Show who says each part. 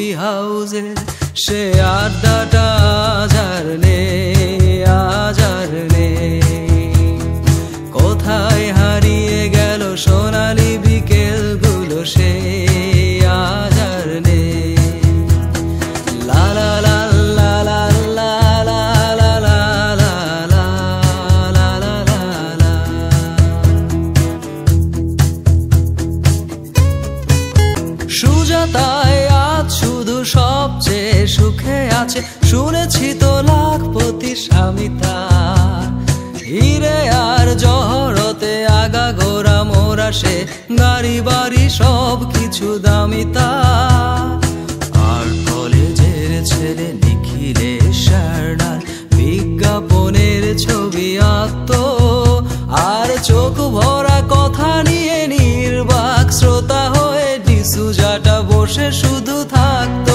Speaker 1: Coffee হাউসের সে আড্ডাটা আজ আর নেই। কোথায় হারিয়ে গেল সোনালি বিকেলগুলো সে আজ আর নেই। লা লা লা লা লা লা লা লা লা লা লা লা লা লা। সুজাতায় আজ শুধু সবচেয়ে সুখে আছে, শুনেছি তো লাখপতি স্বামী তার। হিরে আর জহরতে আগা গোরা মোরা সে, গাড়ি বাড়ি সব কিছু দামি তার। আর কলেজের ছেলে নিখিলের শার্নার বিজ্ঞাপনের ছবি আঁকত, আর চোখ ভরা কথা নিয়ে নির্বাক শ্রোতা হয়ে ডিসুজাটা বসে শুধু থাকতো।